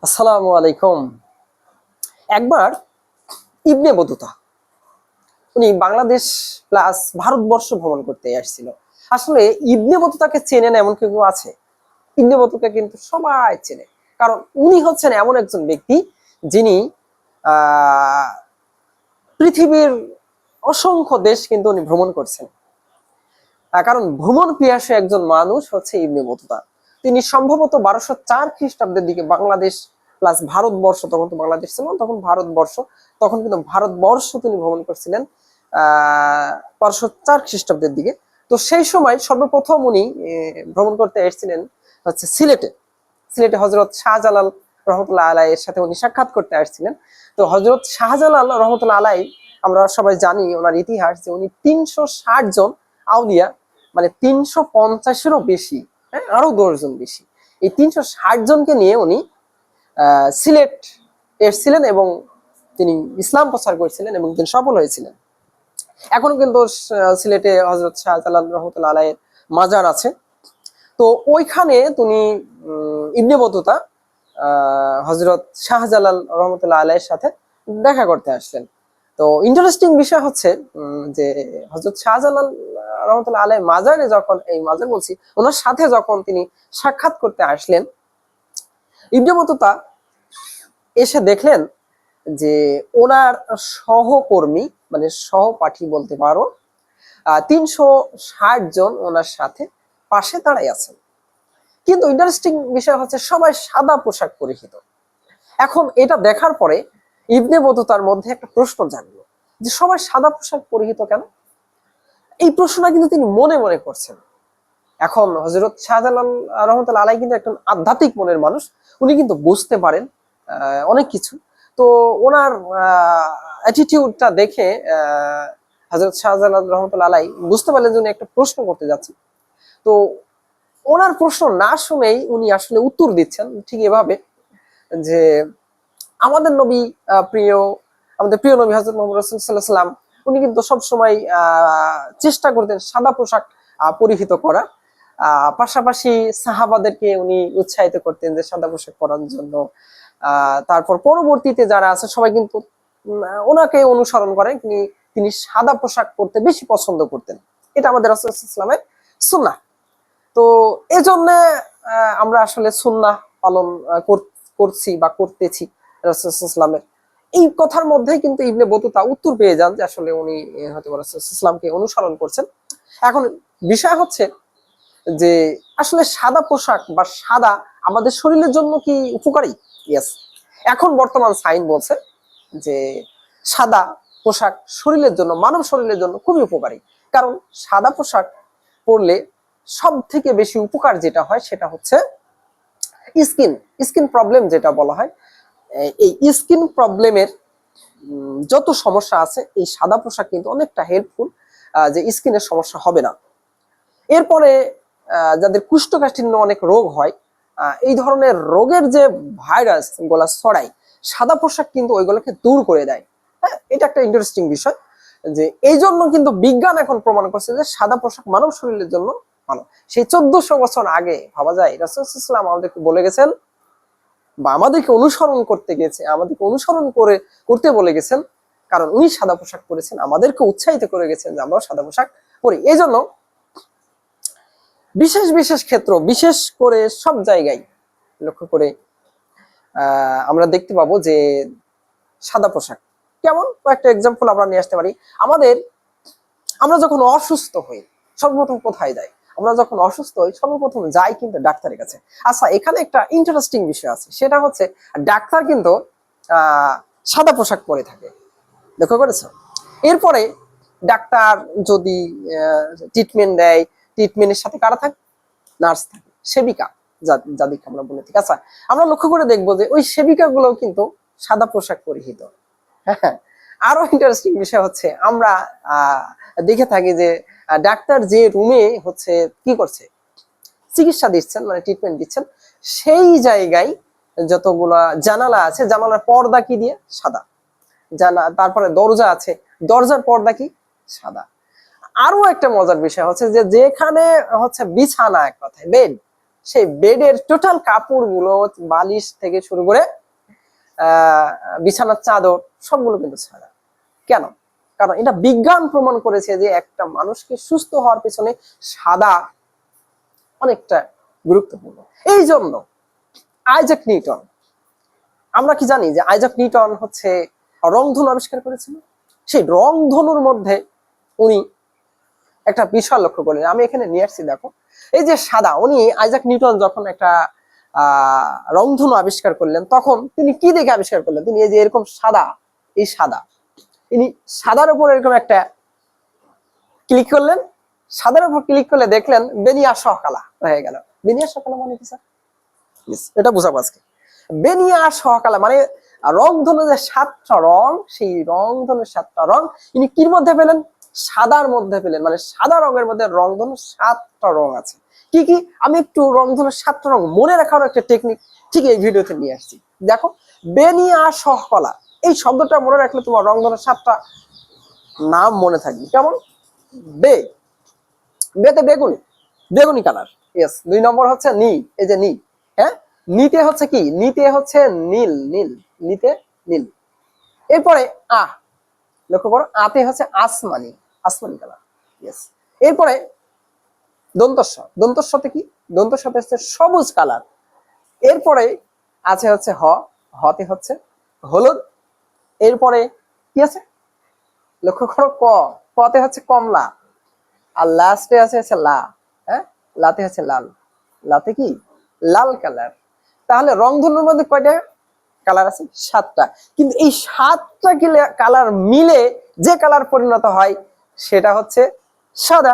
আসসালামু আলাইকুম। একবার ইবনে বতুতা উনি বাংলাদেশ প্লাস ভারতবর্ষ ভ্রমণ করতে আসছিল। আসলে ইবনে বতুতাকে চেনে না এমন কেউ আছে? ইবনে বতুতা কিন্তু সবাই চেনে, কারণ উনি হচ্ছেন এমন একজন ব্যক্তি যিনি আহ পৃথিবীর অসংখ্য দেশ কিন্তু উনি ভ্রমণ করছেন। কারণ ভ্রমণ পিয়াসী একজন মানুষ হচ্ছে ইবনে বতুতা। তিনি সম্ভবত 1204 খ্রিস্টাব্দের দিকে বাংলাদেশ প্লাস ভারতবর্ষ, তখন তো বাংলাদেশ ছিল না, তখন ভারতবর্ষ, তখন কিন্তু ভারতবর্ষ তিনি ভ্রমণ করছিলেন 1204 খ্রিস্টাব্দের দিকে। তো সেই সময় সর্বপ্রথম উনি ভ্রমণ করতে এসেছিলেন হচ্ছে সিলেটে। সিলেটে হজরত শাহজালাল রহমতুল্লাহ আলাই এর সাথে উনি সাক্ষাৎ করতে আসছিলেন। তো হজরত শাহজালাল রহমতুল্লাহ আলাই, আমরা সবাই জানি ওনার ইতিহাস, যে উনি 360 জন আউলিয়া, মানে 350-এরও বেশি, হ্যাঁ আরো 10 জন বেশি, এই 360 জনকে নিয়ে উনি সিলেট এসেছিলেন এবং তিনি ইসলাম প্রচার করেছিলেন এবং তিনি সফল হয়েছিলেন। এখনো কিন্তু সিলেটে হজরত শাহজালাল রহমতুল্লাহ আলাইয়ের মাজার আছে। তো ওইখানে তিনি ইবনে বতুতা হজরত শাহজালাল রহমতুল্লাহ আলাইয়ের সাথে দেখা করতে আসলেন। তো ইন্টারেস্টিং বিষয় হচ্ছে যে হজরত শাহজালাল রহমতুল্লাহ আলাই মাজারে যখন, এই মাজার বলছি, ওনার সাথে যখন তিনি সাক্ষাৎ করতে আসলেন, ইবনে বতুতা এসে দেখলেন যে ওনার সহকর্মী, মানে সহপাঠী বলতে পারো, 360 জন ওনার সাথে পাশে দাঁড়াই আছেন। কিন্তু ইন্টারেস্টিং বিষয় হচ্ছে সবাই সাদা পোশাক পরিহিত। এখন এটা দেখার পরে ইবনে বতুতার মধ্যে একটা প্রশ্ন জাগলো, যে সবাই সাদা পোশাক পরিহিত কেন? এই প্রশ্নটা কিন্তু তিনি মনে মনে করছেন। এখন হযরত শাহজালাল রহমতুল্লাহ আলাই কিন্তু একজন আধ্যাত্মিক মনের মানুষ, উনি কিন্তু বুঝতে পারেন অনেক কিছু। তো ওনার অ্যাটিটিউডটা দেখে হযরত শাহজালাল রহমতুল্লাহ আলাই বুঝতে পারলেন যে উনি একটা প্রশ্ন করতে যাচ্ছেন। তো ওনার প্রশ্ন না শুনেই উনি আসলে উত্তর দিচ্ছেন ঠিক এভাবে, যে আমাদের নবী প্রিয়, আমাদের প্রিয় নবী হযরত মুহাম্মদ রাসূল সাল্লাল্লাহু আলাইহি ওয়াসাল্লাম, উনি কিন্তু সবসময় চেষ্টা করতেন সাদা পোশাক পরিহিত করা। পাশাপাশি সাহাবাদেরকে উনি উৎসাহিত করতেন যে সাদা পোশাক পরার জন্য। তারপর পরবর্তীতে যারা আছে সবাই কিন্তু ওনাকে অনুসরণ করেন, তিনি সাদা পোশাক পরতে বেশি পছন্দ করতেন। এটা আমাদের রাসূল সাল্লাল্লাহু আলাইহি ওয়াসাল্লামের সুন্নাহ। তো এজন্য আমরা আসলে সুন্নাহ পালন করছি বা করতেছি রাসূল সাল্লাল্লাহু আলাইহি ওয়াসাল্লামের। এই কথার মধ্যেই কিন্তু ইবনে বতুতা উত্তর পেয়ে যান যে আসলে উনি হয়তো রাসূল সাল্লাল্লাহু আলাইহি ওয়াসাল্লামকে অনুসরণ করছেন। এখন বিষয় হচ্ছে যে আসলে সাদা পোশাক বা সাদা আমাদের শরীরের জন্য কি উপকারী? ইয়েস। এখন বর্তমান সায়েন্স বলছে যে সাদা পোশাক শরীরের জন্য, মানব শরীরের জন্য খুবই উপকারী। কারণ সাদা পোশাক পরলে সব থেকে বেশি উপকার যেটা হয় সেটা হচ্ছে স্কিন স্কিন প্রবলেম যেটা বলা হয়, এই স্কিন প্রবলেমের যত সমস্যা আছে এই সাদা পোশাক কিন্তু অনেকটা হেল্পফুল, যে স্কিনের সমস্যা হবে না। এরপরে যাদের কুষ্ঠকাঠিন্য অনেক রোগ হয়, এই ধরনের রোগের যে ভাইরাস গুলা ছড়ায়, সাদা পোশাক কিন্তু ওইগুলোকে দূর করে দেয়। হ্যাঁ, এটা একটা ইন্টারেস্টিং বিষয়, যে এই জন্য কিন্তু বিজ্ঞান এখন প্রমাণ করছে যে সাদা পোশাক মানব শরীরের জন্য ভালো। সেই 1400 বছর আগে ভাবা যায় রাসূল সাল্লাল্লাহু আলাইহি ওয়াসাল্লাম আমাদেরকে বলে গেছেন, বা আমাদেরকে অনুসরণ করতে গেছে, আমাদেরকে অনুসরণ করতে বলে গেছেন, কারণ উনি সাদা পোশাক পরেছেন, আমাদেরকে উৎসাহিত করে গেছেন যে আমরাও সাদা পোশাক পরি। এই জন্য বিশেষ বিশেষ ক্ষেত্র, বিশেষ করে সব জায়গায় লক্ষ্য করে আমরা দেখতে পাবো যে সাদা পোশাক কেমন। কয়েকটা এক্সাম্পল আমরা নিয়ে আসতে পারি। আমরা যখন অসুস্থ হই সর্বপ্রথম কোথায় যাই? আমরা যখন অসুস্থ হই সর্বপ্রথম যাই কিন্তু ডাক্তারের কাছে। আচ্ছা, এখানে একটা ইন্টারেস্টিং বিষয় আছে, সেটা হচ্ছে ডাক্তার কিন্তু সাদা পোশাক পরে থাকে, লক্ষ্য করেছো? এরপরে ডাক্তার যদি ট্রিটমেন্ট দেয়, ট্রিটমেন্টের সাথে কারা থাকে? নার্স থাকে, সেবিকা যাদেরকে আমরা বলে থাকি। আচ্ছা, আমরা লক্ষ্য করে দেখবো যে ওই সেবিকা গুলো কিন্তু সাদা পোশাক পরিহিত। হ্যাঁ, আরো ইন্টারেস্টিং বিষয় হচ্ছে আমরা দেখে থাকি যে ডাক্তার যে রুমে হচ্ছে কি করছে, চিকিৎসা দিচ্ছেন, মানে ট্রিটমেন্ট দিচ্ছেন, সেই জায়গায় যতগুলা জানালা আছে, জানালার পর্দা কি দিয়ে? সাদা। তারপরে দরজা আছে, দরজার পর্দা কি? সাদা। আরো একটা মজার বিষয় হচ্ছে যে যেখানে হচ্ছে বিছানা, এক কথায় বেড, সেই বেডের টোটাল কাপড়গুলো, বালিশ থেকে শুরু করে বিছানার চাদর সবগুলো কিন্তু সাদা। কেন? কারণ এটা বিজ্ঞান প্রমাণ করেছে যে একটা মানুষকে সুস্থ হওয়ার পেছনে সাদা অনেকটা গুরুত্বপূর্ণ। এই জন্য আইজাক নিউটন, আমরা কি জানি যে আইজাক নিউটন হচ্ছে রংধনু আবিষ্কার করেছিল। সেই রংধনুর মধ্যে উনি একটা বিষয় লক্ষ্য করলেন, আমি এখানে নিয়ে আসছি, দেখো এই যে সাদা, উনি আইজাক নিউটন যখন একটা রংধনু আবিষ্কার করলেন তখন তিনি কি দেখে আবিষ্কার করলেন? তিনি এই যে এরকম সাদা, এই সাদা, তিনি সাদার উপর এরকম একটা ক্লিক করলেন, সাদার উপর ক্লিক করলে দেখলেন বেনিয়া সহকালা হয়ে গেল। বেনিয়া সহকালা মানে কি স্যার? এটা বুঝাবো আজকে। বেনিয়া সহকালা মানে রংধনু যে 7টা রং, সেই রংধনুর 7টা রং ইনি কির মধ্যে পেলেন? সাদার মধ্যে পেলেন। মানে সাদা রঙের মধ্যে রংধনু 7টা রং আছে। কি কি? আমি একটু রংধনুর 7টা রং মনে রাখার একটা টেকনিক ঠিক এই ভিডিওতে নিয়ে আসছি। দেখো, বেনিয়া সহকলা এই শব্দটা মনে রাখলে তোমার রংধনুর 7টা নাম মনে থাকবে। কেমন? বে, বেতে বেগুনি, বেগুনি কালার। ইয়েস। 2 নম্বর হচ্ছে নি, এই যে নি, হ্যাঁ, নিতে হচ্ছে কি? নিতে হচ্ছে নীল, নীল, নিতে নীল। এরপরে লক্ষ্য করো, আতে হচ্ছে আসমানি, আসমানি কালার। ইয়েস। এরপরে দন্তস্ব, দন্তস্বতে কি? দন্তস্বতে হচ্ছে সবুজ কালার। এরপরে আছে হচ্ছে হতে হচ্ছে হলুদ। এরপরে কি আছে? লক্ষ্য করো, কতে হচ্ছে কমলা। আর লাস্টে আছে হচ্ছে লা, হ্যাঁ, লাতে হচ্ছে লাল। লাতে কি? লাল কালার। তাহলে রংধনুর মধ্যে কয়টা কালার আছে? 7টা। কিন্তু এই 7টা কালার মিলে যে কালার পরিণত হয় সেটা হচ্ছে সাদা।